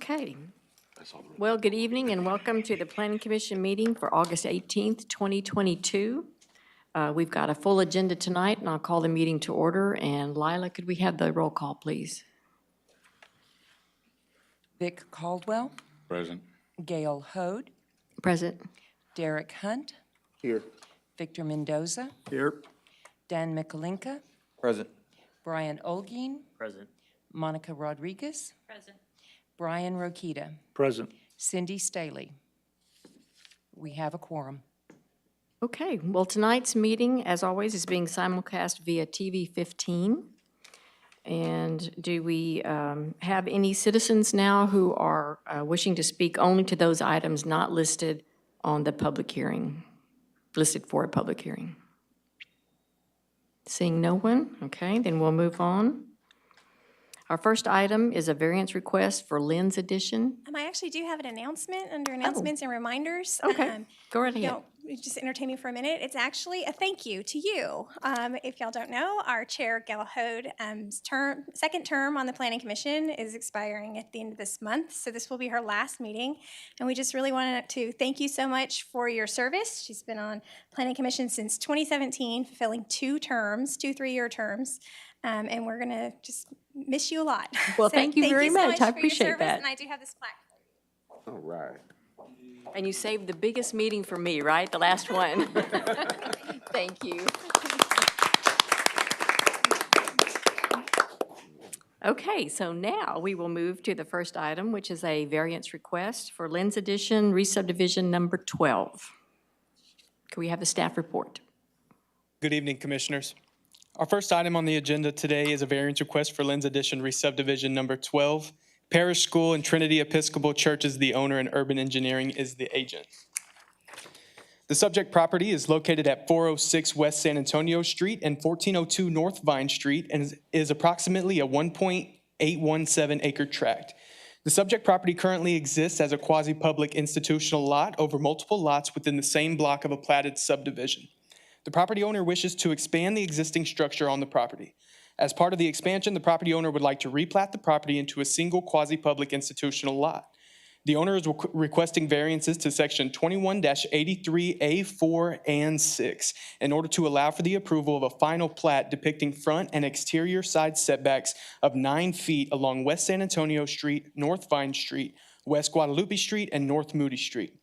Okay. Well, good evening and welcome to the Planning Commission meeting for August 18th, 2022. We've got a full agenda tonight, and I'll call the meeting to order. And Lila, could we have the roll call, please? Vic Caldwell. Present. Gail Hode. Present. Derek Hunt. Here. Victor Mendoza. Here. Dan Mikulinka. Present. Brian Olguin. Present. Monica Rodriguez. Present. Brian Rokita. Present. Cindy Staley. We have a quorum. Okay, well, tonight's meeting, as always, is being simulcast via TV 15. And do we have any citizens now who are wishing to speak only to those items not listed on the public hearing, listed for a public hearing? Seeing no one, okay, then we'll move on. Our first item is a variance request for Lynn's Addition. I actually do have an announcement under announcements and reminders. Okay, go right ahead. Just entertain me for a minute. It's actually a thank you to you. If y'all don't know, our chair, Gail Hode, second term on the Planning Commission is expiring at the end of this month. So this will be her last meeting. And we just really wanted to thank you so much for your service. She's been on Planning Commission since 2017, fulfilling 2 3-year terms. And we're going to just miss you a lot. Well, thank you very much. I appreciate that. And I do have this plaque. All right. And you saved the biggest meeting for me, right? The last one. Thank you. Okay, so now we will move to the first item, which is a variance request for Lynn's Addition, re-subdivision number 12. Can we have the staff report? Good evening, Commissioners. Our first item on the agenda today is a variance request for Lynn's Addition re-subdivision number 12. Parish School and Trinity Episcopal Church is the owner and Urban Engineering is the agent. The subject property is located at 406 West San Antonio Street and 1402 North Vine Street and is approximately a 1.817 acre tract. The subject property currently exists as a quasi-public institutional lot over multiple lots within the same block of a platted subdivision. The property owner wishes to expand the existing structure on the property. As part of the expansion, the property owner would like to replat the property into a single quasi-public institutional lot. The owner is requesting variances to section 21-83A4 and 6 in order to allow for the approval of a final plat depicting front and exterior side setbacks of 9 feet along West San Antonio Street, North Vine Street, West Guadalupe Street, and North Moody Street.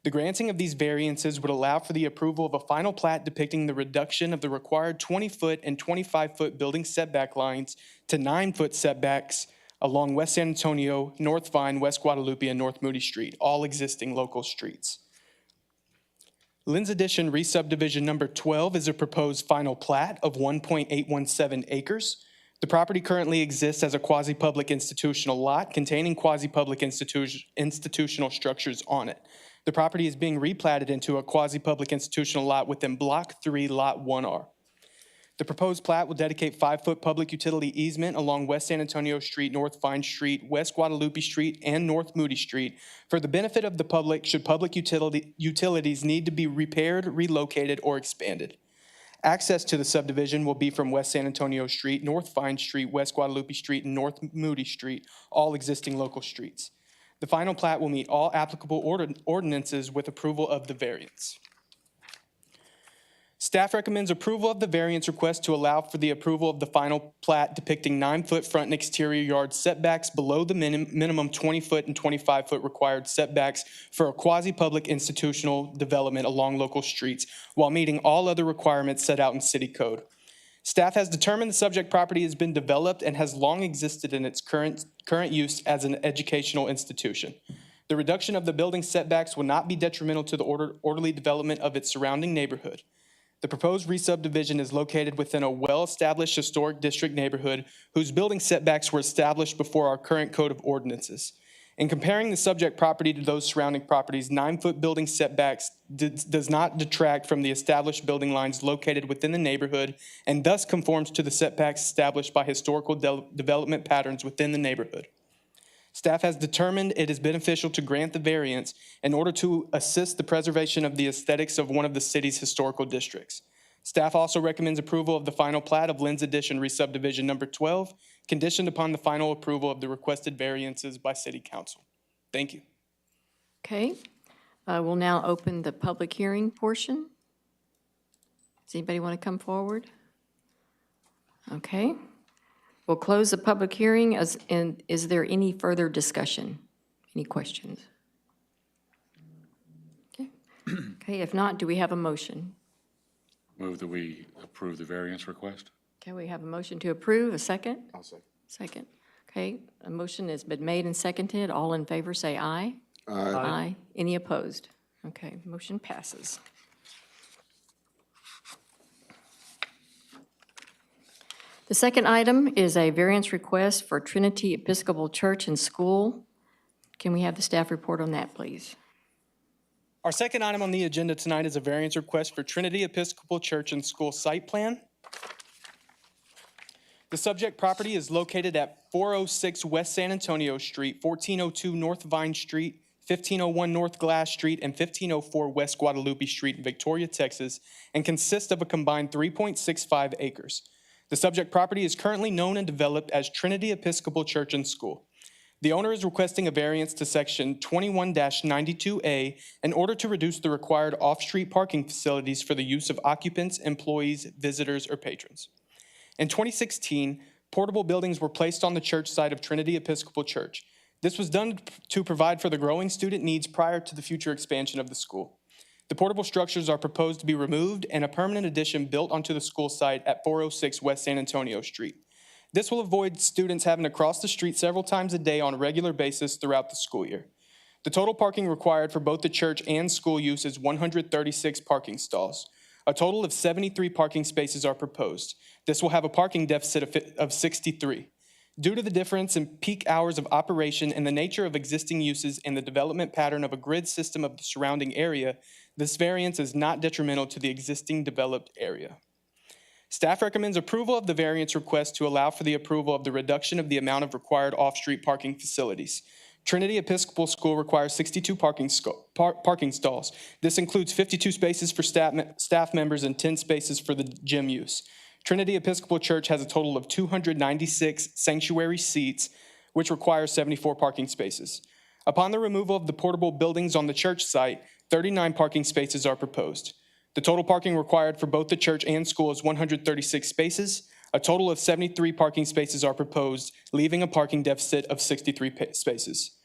The granting of these variances would allow for the approval of a final plat depicting the reduction of the required 20-foot and 25-foot building setback lines to 9-foot setbacks along West San Antonio, North Vine, West Guadalupe, and North Moody Street, all existing local streets. Lynn's Addition re-subdivision number 12 is a proposed final plat of 1.817 acres. The property currently exists as a quasi-public institutional lot containing quasi-public institutional structures on it. The property is being replatted into a quasi-public institutional lot within Block 3, Lot 1R. The proposed plat will dedicate 5-foot public utility easement along West San Antonio Street, North Vine Street, West Guadalupe Street, and North Moody Street for the benefit of the public should public utilities need to be repaired, relocated, or expanded. Access to the subdivision will be from West San Antonio Street, North Vine Street, West Guadalupe Street, and North Moody Street, all existing local streets. The final plat will meet all applicable ordinances with approval of the variance. Staff recommends approval of the variance request to allow for the approval of the final plat depicting 9-foot front and exterior yard setbacks below the minimum 20-foot and 25-foot required setbacks for a quasi-public institutional development along local streets while meeting all other requirements set out in city code. Staff has determined the subject property has been developed and has long existed in its current use as an educational institution. The reduction of the building setbacks will not be detrimental to the orderly development of its surrounding neighborhood. The proposed re-subdivision is located within a well-established historic district neighborhood whose building setbacks were established before our current code of ordinances. In comparing the subject property to those surrounding properties, 9-foot building setbacks does not detract from the established building lines located within the neighborhood and thus conforms to the setbacks established by historical development patterns within the neighborhood. Staff has determined it is beneficial to grant the variance in order to assist the preservation of the aesthetics of one of the city's historical districts. Staff also recommends approval of the final plat of Lynn's Addition re-subdivision number 12, conditioned upon the final approval of the requested variances by City Council. Thank you. Okay, we'll now open the public hearing portion. Does anybody want to come forward? Okay. We'll close the public hearing, and is there any further discussion? Any questions? Okay. Okay, if not, do we have a motion? Move that we approve the variance request. Okay, we have a motion to approve, a second? I'll second. Second. Okay, a motion has been made and seconded. All in favor, say aye. Aye. Any opposed? Okay, motion passes. The second item is a variance request for Trinity Episcopal Church and School. Can we have the staff report on that, please? Our second item on the agenda tonight is a variance request for Trinity Episcopal Church and School site plan. The subject property is located at 406 West San Antonio Street, 1402 North Vine Street, 1501 North Glass Street, and 1504 West Guadalupe Street in Victoria, Texas, and consists of a combined 3.65 acres. The subject property is currently known and developed as Trinity Episcopal Church and School. The owner is requesting a variance to Section 21-92A in order to reduce the required off-street parking facilities for the use of occupants, employees, visitors, or patrons. In 2016, portable buildings were placed on the church site of Trinity Episcopal Church. This was done to provide for the growing student needs prior to the future expansion of the school. The portable structures are proposed to be removed and a permanent addition built onto the school site at 406 West San Antonio Street. This will avoid students having to cross the street several times a day on a regular basis throughout the school year. The total parking required for both the church and school use is 136 parking stalls. A total of 73 parking spaces are proposed. This will have a parking deficit of 63. Due to the difference in peak hours of operation and the nature of existing uses and the development pattern of a grid system of the surrounding area, this variance is not detrimental to the existing developed area. Staff recommends approval of the variance request to allow for the approval of the reduction of the amount of required off-street parking facilities. Trinity Episcopal School requires 62 parking stalls. This includes 52 spaces for staff members and 10 spaces for the gym use. Trinity Episcopal Church has a total of 296 sanctuary seats, which requires 74 parking spaces. Upon the removal of the portable buildings on the church site, 39 parking spaces are proposed. The total parking required for both the church and school is 136 spaces. A total of 73 parking spaces are proposed, leaving a parking deficit of 63 spaces.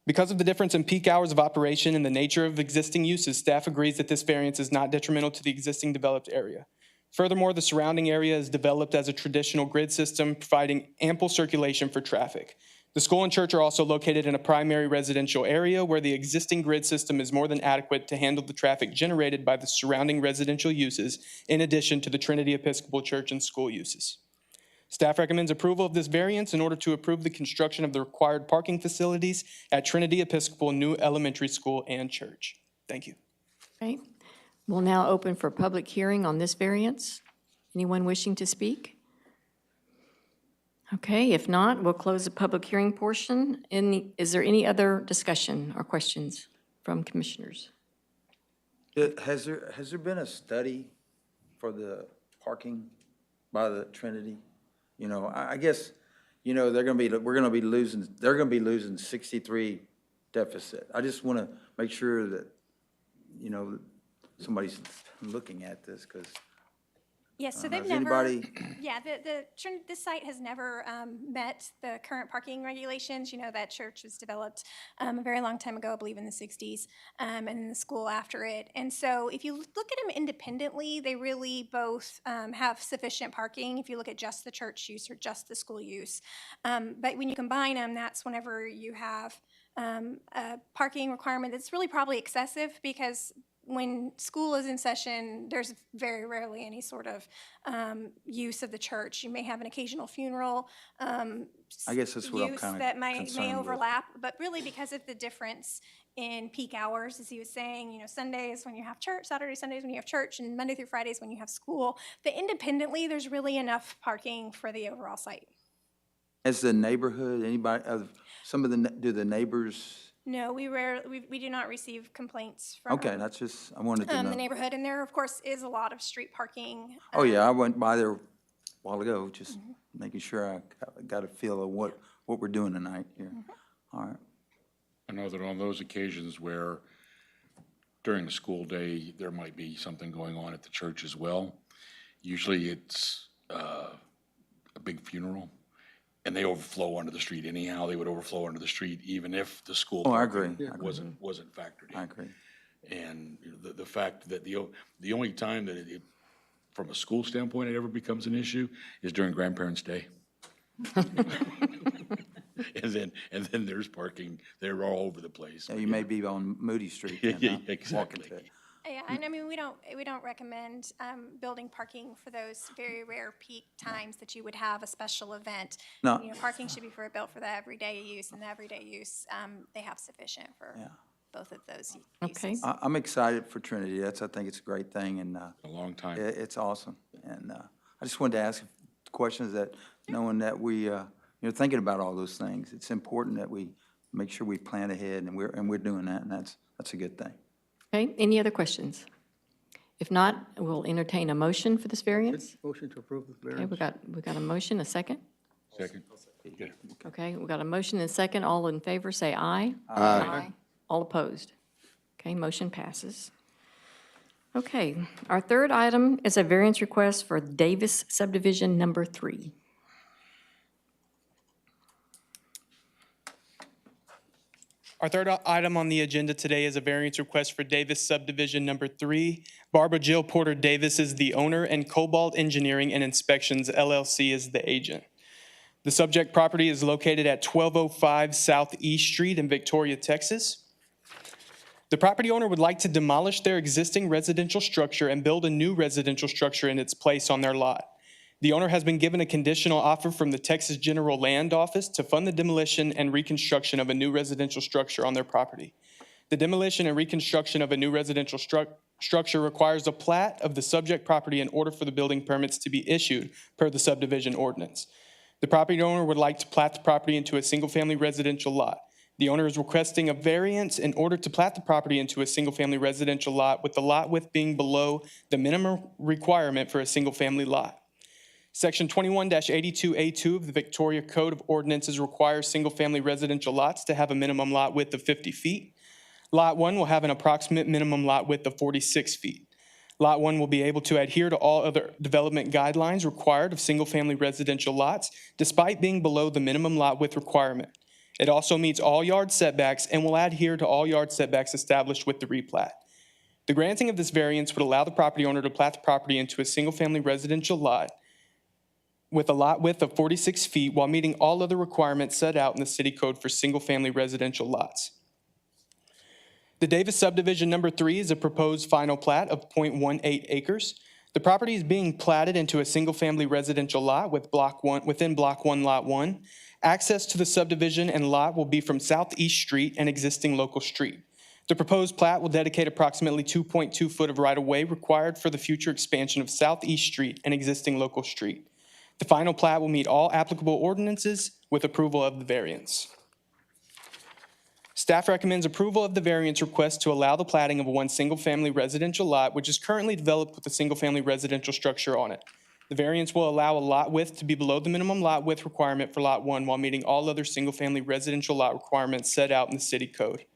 Because of the difference in peak hours of operation and the nature of existing uses, staff agrees that this variance is not detrimental to the existing developed area. Furthermore, the surrounding area is developed as a traditional grid system, providing ample circulation for traffic. The school and church are also located in a primary residential area where the existing grid system is more than adequate to handle the traffic generated by the surrounding residential uses, in addition to the Trinity Episcopal Church and school uses. Staff recommends approval of this variance in order to approve the construction of the required parking facilities at Trinity Episcopal New Elementary School and Church. Thank you. Okay, we'll now open for public hearing on this variance. Anyone wishing to speak? Okay, if not, we'll close the public hearing portion. Is there any other discussion or questions from commissioners? Has there been a study for the parking by the Trinity? You know, I guess, you know, they're gonna be losing 63 deficit. I just want to make sure that, you know, somebody's looking at this, because Yes, so Has they've never, anybody- yeah, this site has never met the current parking regulations. You know, that church was developed a very long time ago, I believe in the 60s, and then the school after it. And so if you look at them independently, they really both have sufficient parking if you look at just the church use or just the school use. But when you combine them, that's whenever you have a parking requirement that's really probably excessive, because when school is in session, there's very rarely any sort of use of the church. You may have an occasional funeral I guess that's what I'm use kind that of may concerned with. overlap, but really because of the difference in peak hours, as he was saying, you know, Sundays when you have church, Saturday, Sundays when you have church, and Monday through Fridays when you have school, that independently there's really enough parking for the overall site. Has the neighborhood, anybody, do the neighbors? No, we do not receive complaints from Okay, that's just, I wanted to the know. neighborhood, and there, of course, is a lot of street parking. Oh, yeah, I went by there a while ago, just making sure I got a feel of what we're doing tonight here. All right. I know that on those occasions where during the school day, there might be something going on at the church as well. Usually it's a big funeral, and they overflow onto the street anyhow. They would overflow onto the street even if the school Oh, I parking agree. I agree. wasn't factored I in. agree. And the fact that the only time that it, from a school standpoint, it ever becomes an issue is during Grandparents' Day. And then there's parking, they're all over the place. Yeah, you may be on Moody Street. Yeah, then, yeah, huh? Walking exactly. to it. Yeah, and I mean, we don't recommend building parking for those very rare peak times that you would have a special event. No. You know, parking should be built for the everyday use, and the everyday use, they have sufficient for Yeah. both of those Okay. uses. I'm excited for Trinity. I think it's a great thing, and A long time. it's awesome. And I just wanted to ask questions that, knowing that we, thinking about all those things, it's important that we make sure we plan ahead, and we're doing that, and that's a good thing. Okay, any other questions? If not, we'll entertain a motion for this variance. Motion to approve the Okay, variance. we got a motion, a second? Second? Okay. Okay, we got a motion and a second. All in favor, say aye. Aye. All opposed? Okay, motion passes. Okay, our third item is a variance request for Davis Subdivision Number 3. Our third item on the agenda today is a variance request for Davis Subdivision Number 3. Barbara Jill Porter Davis is the owner, and Cobalt Engineering and Inspections LLC is the agent. The subject property is located at 1205 Southeast Street in Victoria, Texas. The property owner would like to demolish their existing residential structure and build a new residential structure in its place on their lot. The owner has been given a conditional offer from the Texas General Land Office to fund the demolition and reconstruction of a new residential structure on their property. The demolition and reconstruction of a new residential structure requires a plat of the subject property in order for the building permits to be issued per the subdivision ordinance. The property owner would like to plat the property into a single-family residential lot. The owner is requesting a variance in order to plat the property into a single-family residential lot, with the lot width being below the minimum requirement for a single-family lot. Section 21-82A2 of the Victoria Code of Ordinances requires single-family residential lots to have a minimum lot width of 50 feet. Lot 1 will have an approximate minimum lot width of 46 feet. Lot 1 will be able to adhere to all other development guidelines required of single-family residential lots, despite being below the minimum lot width requirement. It also meets all yard setbacks and will adhere to all yard setbacks established with the replat. The granting of this variance would allow the property owner to plat the property into a single-family residential lot with a lot width of 46 feet while meeting all other requirements set out in the city code for single-family residential lots. The Davis Subdivision Number 3 is a proposed final plat of 0.18 acres. The property is being platted into a single-family residential lot within Block 1, Lot 1. Access to the subdivision and lot will be from Southeast Street, an existing local street. The proposed plat will dedicate approximately 2.2 foot of right-of-way required for the future expansion of Southeast Street, an existing local street. The final plat will meet all applicable ordinances with approval of the variance. Staff recommends approval of the variance request to allow the platting of one single-family residential lot, which is currently developed with a single-family residential structure on it. The variance will allow a lot width to be below the minimum lot width requirement for Lot 1 while meeting all other single-family residential lot requirements set out in the city code.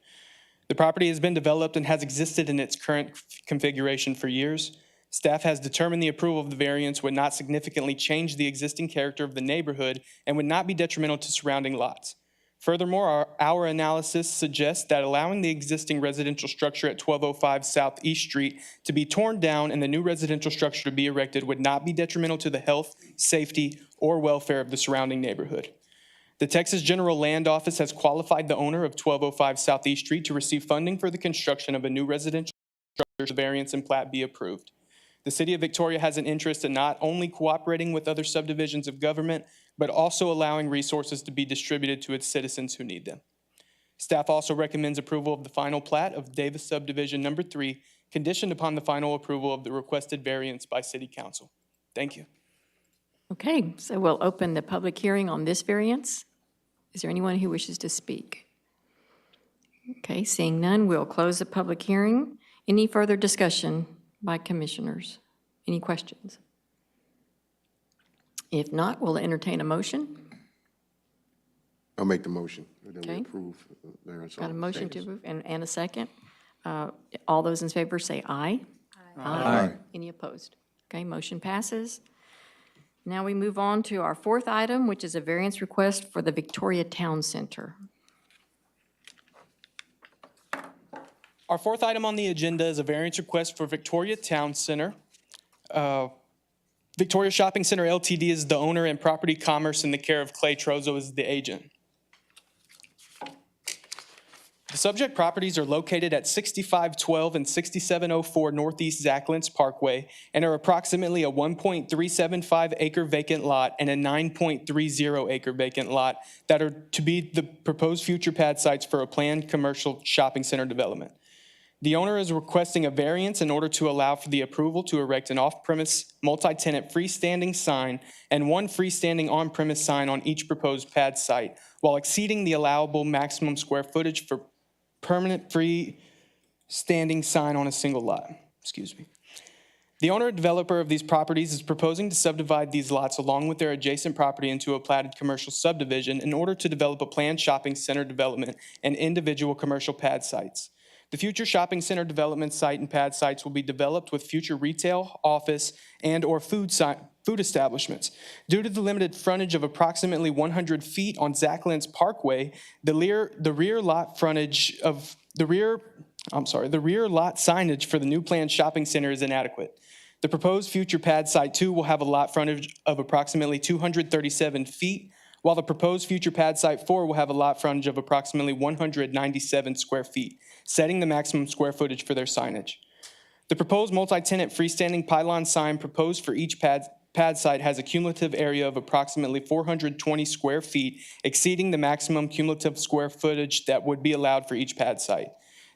The property has been developed and has existed in its current configuration for years. Staff has determined the approval of the variance would not significantly change the existing character of the neighborhood and would not be detrimental to surrounding lots. Furthermore, our analysis suggests that allowing the existing residential structure at 1205 Southeast Street to be torn down and the new residential structure to be erected would not be detrimental to the health, safety, or welfare of the surrounding neighborhood. The Texas General Land Office has qualified the owner of 1205 Southeast Street to receive funding for the construction of a new residential structure. The variance and plat be approved. The City of Victoria has an interest in not only cooperating with other subdivisions of government, but also allowing resources to be distributed to its citizens who need them. Staff also recommends approval of the final plat of Davis Subdivision Number 3, conditioned upon the final approval of the requested variance by City Council. Thank you. Okay, so we'll open the public hearing on this variance. Is there anyone who wishes to speak? Okay, seeing none, we'll close the public hearing. Any further discussion by commissioners? Any questions? If not, we'll entertain a motion. I'll make the motion, that we Okay. approve variance. Got a on motion to status. approve and a second. All those in favor say aye. Aye. Any opposed? Okay, motion passes. Now we move on to our fourth item, which is a variance request for the Victoria Town Center. Our fourth item on the agenda is a variance request for Victoria Town Center. Victoria Shopping Center LTD is the owner and Property Commerce in the care of Clay Trozo is the agent. The subject properties are located at 6512 and 6704 Northeast Zacklins Parkway and are approximately a 1.375 acre vacant lot and a 9.30 acre vacant lot that are to be the proposed future pad sites for a planned commercial shopping center development. The owner is requesting a variance in order to allow for the approval to erect an off-premise multi-tenant freestanding sign and one freestanding on-premise sign on each proposed pad site, while exceeding the allowable maximum square footage for permanent freestanding sign on a single lot. Excuse me. The owner and developer of these properties is proposing to subdivide these lots along with their adjacent property into a platted commercial subdivision in order to develop a planned shopping center development and individual commercial pad sites. The future shopping center development site and pad sites will be developed with future retail, office, and/or food establishments. Due to the limited frontage of approximately 100 feet on Zacklins Parkway, the rear lot signage for the new planned shopping center is inadequate. The proposed future pad site 2 will have a lot frontage of approximately 237 feet, while the proposed future pad site 4 will have a lot frontage of approximately 197 square feet, setting the maximum square footage for their signage. The proposed multi-tenant freestanding pylon sign proposed for each pad site has a cumulative area of approximately 420 square feet, exceeding the maximum cumulative square footage that would be allowed for each pad site.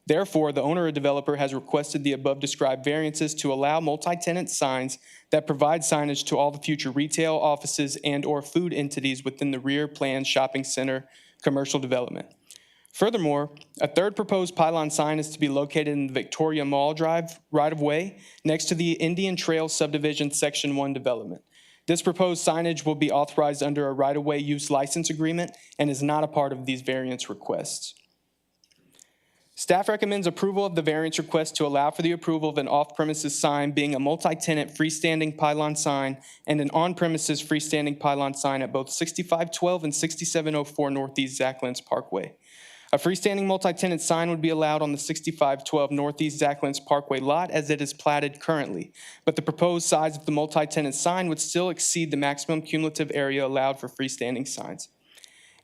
Therefore, the owner or developer has requested the above described variances to allow multi-tenant signs that provide signage to all the future retail, offices, and/or food entities within the rear planned shopping center commercial development. Furthermore, a third proposed pylon sign is to be located in the Victoria Mall Drive right-of-way next to the Indian Trail Subdivision Section 1 development. This proposed signage will be authorized under a right-of-way use license agreement and is not a part of these variance requests. Staff recommends approval of the variance request to allow for the approval of an off-premises sign being a multi-tenant freestanding pylon sign and an on-premises freestanding pylon sign at both 6512 and 6704 Northeast Zacklins Parkway. A freestanding multi-tenant sign would be allowed on the 6512 Northeast Zacklins Parkway lot as it is platted currently, but the proposed size of the multi-tenant sign would still exceed the maximum cumulative area allowed for freestanding signs.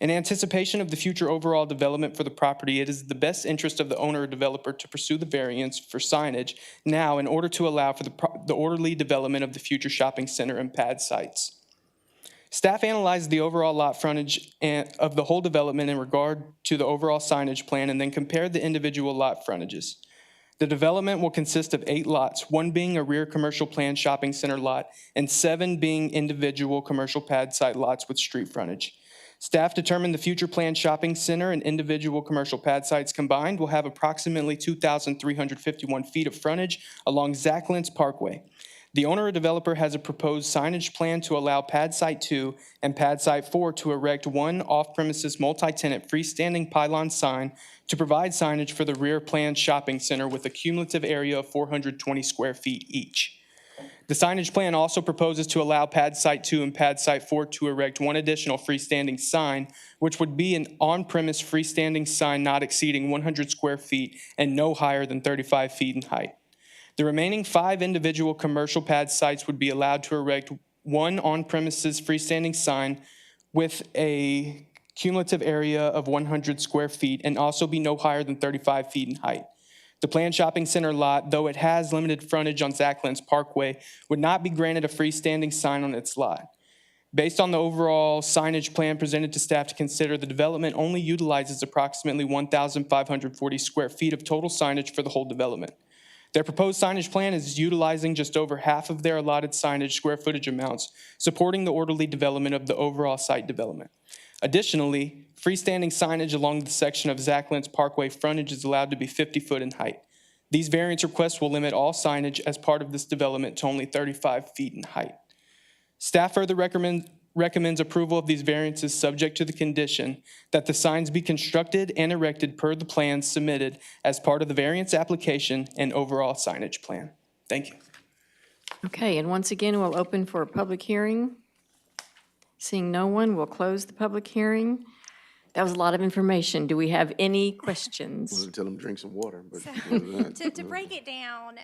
In anticipation of the future overall development for the property, it is the best interest of the owner or developer to pursue the variance for signage now in order to allow for the orderly development of the future shopping center and pad sites. Staff analyzed the overall lot frontage of the whole development in regard to the overall signage plan and then compared the individual lot frontages. The development will consist of 8 lots, 1 being a rear commercial planned shopping center lot and 7 being individual commercial pad site lots with street frontage. Staff determined the future planned shopping center and individual commercial pad sites combined will have approximately 2,351 feet of frontage along Zacklins Parkway. The owner or developer has a proposed signage plan to allow pad site 2 and pad site 4 to erect one off-premises multi-tenant freestanding pylon sign to provide signage for the rear planned shopping center with a cumulative area of 420 square feet each. The signage plan also proposes to allow pad site 2 and pad site 4 to erect one additional freestanding sign, which would be an on-premise freestanding sign not exceeding 100 square feet and no higher than 35 feet in height. The remaining 5 individual commercial pad sites would be allowed to erect one on-premises freestanding sign with a cumulative area of 100 square feet and also be no higher than 35 feet in height. The planned shopping center lot, though it has limited frontage on Zacklins Parkway, would not be granted a freestanding sign on its lot. Based on the overall signage plan presented to staff to consider, the development only utilizes approximately 1,540 square feet of total signage for the whole development. Their proposed signage plan is utilizing just over half of their allotted signage square footage amounts, supporting the orderly development of the overall site development. Additionally, freestanding signage along the section of Zacklins Parkway frontage is allowed to be 50 foot in height. These variance requests will limit all signage as part of this development to only 35 feet in height. Staff further recommends approval of these variances subject to the condition that the signs be constructed and erected per the plans submitted as part of the variance application and overall signage plan. Thank you. Okay, and once again, we'll open for a public hearing. Seeing no one, we'll close the public hearing. That was a lot of information. Do we have any questions? Tell them drink some water, but So, other than that, to break it down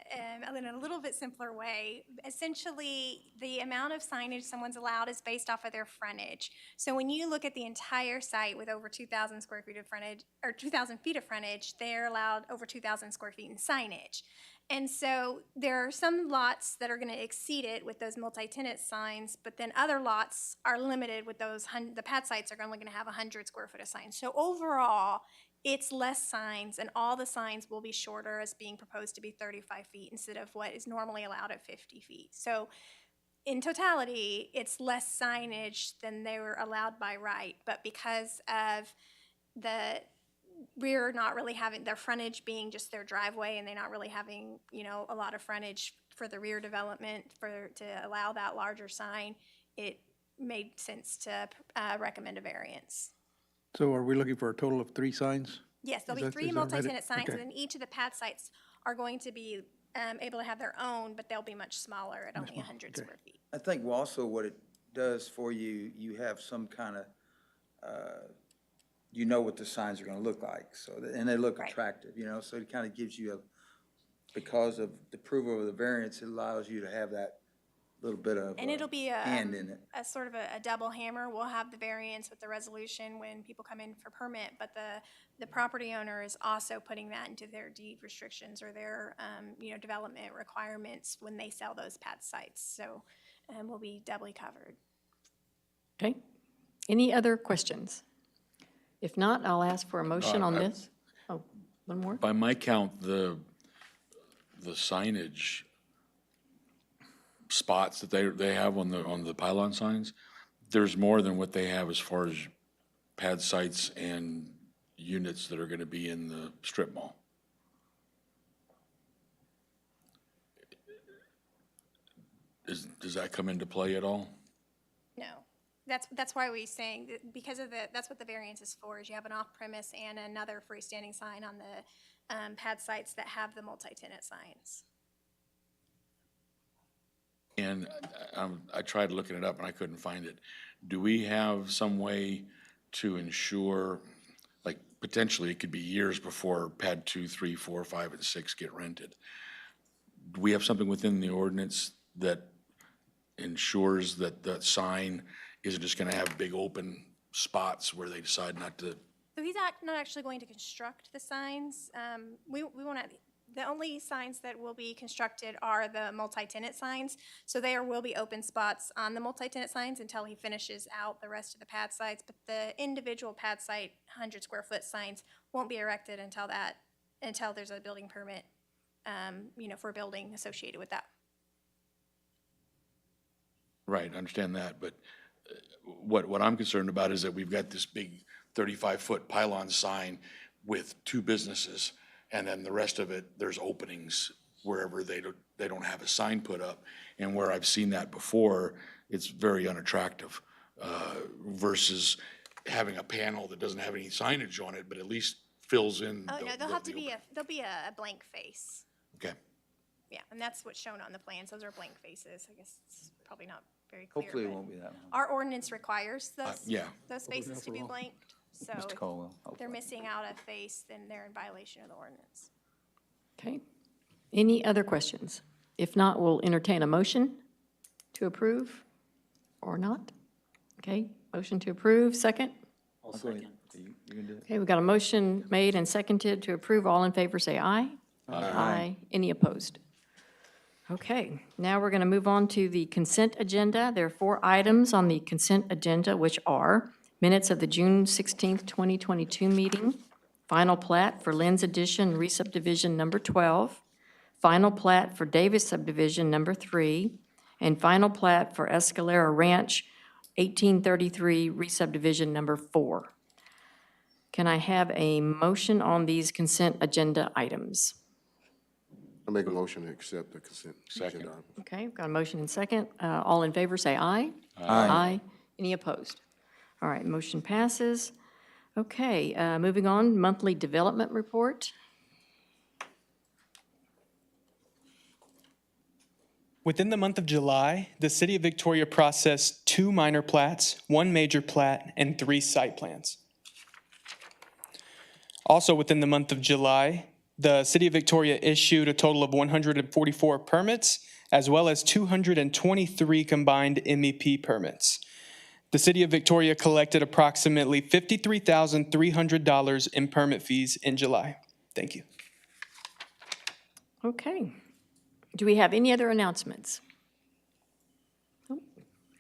in a little bit simpler way, essentially, the amount of signage someone's allowed is based off of their frontage. So when you look at the entire site with over 2,000 square feet of frontage, or 2,000 feet of frontage, they're allowed over 2,000 square feet in signage. And so there are some lots that are going to exceed it with those multi-tenant signs, but then other lots are limited with those, the pad sites are only going to have 100 square foot of signs. So overall, it's less signs, and all the signs will be shorter, as being proposed to be 35 feet instead of what is normally allowed at 50 feet. So in totality, it's less signage than they were allowed by right, but because of the rear not really having their frontage being just their driveway, and they're not really having, you know, a lot of frontage for the rear development to allow that larger sign, it made sense to recommend a variance. So are we looking for a total of 3 signs? Yes, there'll Is be that- 3 is that right? multi-tenant signs, Okay. and then each of the pad sites are going to be able to have their own, but they'll be much smaller at only 100 okay. square feet. I think also what it does for you, you have some kind of, you know what the signs are gonna look like, so, and they look Right. attractive, you know, so it kind of gives you a, because of the approval of the variance, it allows you to have that little bit of And it'll be hand in it. a sort of a double hammer. We'll have the variance with the resolution when people come in for permit, but the property owner is also putting that into their deed restrictions or their, you know, development requirements when they sell those pad sites. So we'll be doubly covered. Okay. Any other questions? If not, I'll ask for a motion on this. Oh, one more? By my count, the signage spots that they have on the pylon signs, there's more than what they have as far as pad sites and units that are gonna be in the strip mall. Does that come into play at all? No. That's why we're saying, that because of that's what the variance is for, is you have an off-premise and another freestanding sign on the pad sites that have the multi-tenant signs. And I tried looking it up and I couldn't find it. Do we have some way to ensure, like, potentially it could be years before pad 2, 3, 4, 5, and 6 get rented? Do we have something within the ordinance that ensures that that sign isn't just gonna have big open spots where they decide not to? So he's not actually going to construct the signs. We won't have, the only signs that will be constructed are the multi-tenant signs. So there will be open spots on the multi-tenant signs until he finishes out the rest of the pad sites. But the individual pad site, 100 square foot signs won't be erected until there's a building permit, you know, for a building associated with that. Right, I understand that, but what I'm concerned about is that we've got this big 35-foot pylon sign with 2 businesses, and then the rest of it, there's openings wherever they don't have a sign put up. And where I've seen that before, it's very unattractive, versus having a panel that doesn't have any signage on it, but at least fills in. Oh, no, there'll be a blank face. Okay. Yeah, and that's what's shown on the plans. Those are blank faces. I guess it's probably not very clear. Hopefully it but won't be that long. Our ordinance requires yeah. those faces to be blanked. So Mr. if Caldwell. they're missing out a face, then they're in violation of the ordinance. Okay. Any other questions? If not, we'll entertain a motion to approve or not. Okay, motion to approve, second. I'll second. You can do it. Okay, we've got a motion made and seconded to approve. All in favor, say aye. Aye. Any opposed? Okay, now we're going to move on to the consent agenda. There are 4 items on the consent agenda, which are minutes of the June 16th, 2022 meeting, final plat for Lynn's Addition re-subdivision number 12, final plat for Davis subdivision number 3, and final plat for Escalera Ranch 1833 re-subdivision number 4. Can I have a motion on these consent agenda items? I make a motion to accept the consent. Second. agenda item. Okay, we've got a motion and second. All in favor, say aye. Aye. Any opposed? All right, motion passes. Okay, moving on, monthly development report. Within the month of July, the City of Victoria processed 2 minor plats, 1 major plat, and 3 site plans. Also within the month of July, the City of Victoria issued a total of 144 permits, as well as 223 combined MEP permits. The City of Victoria collected approximately $53,300 in permit fees in July. Thank you. Okay. Do we have any other announcements? Nope.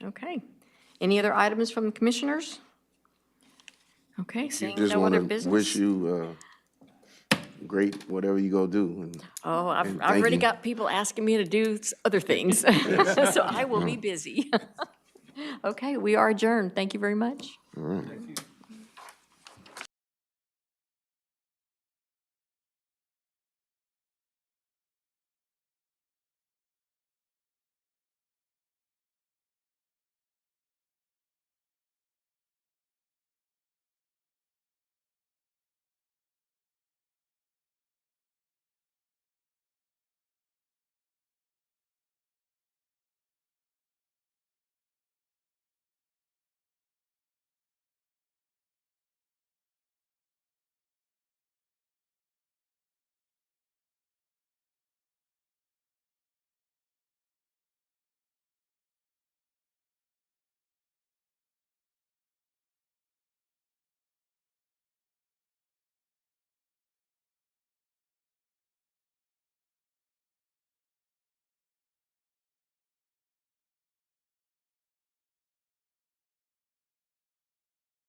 Okay. Any other items from the commissioners? Okay, seeing Just no want other to business. wish you great, whatever you go do. And Oh, I've and already thank you. got people asking me to do other things, so I will be busy. Okay, we are adjourned. Thank you very much. All right.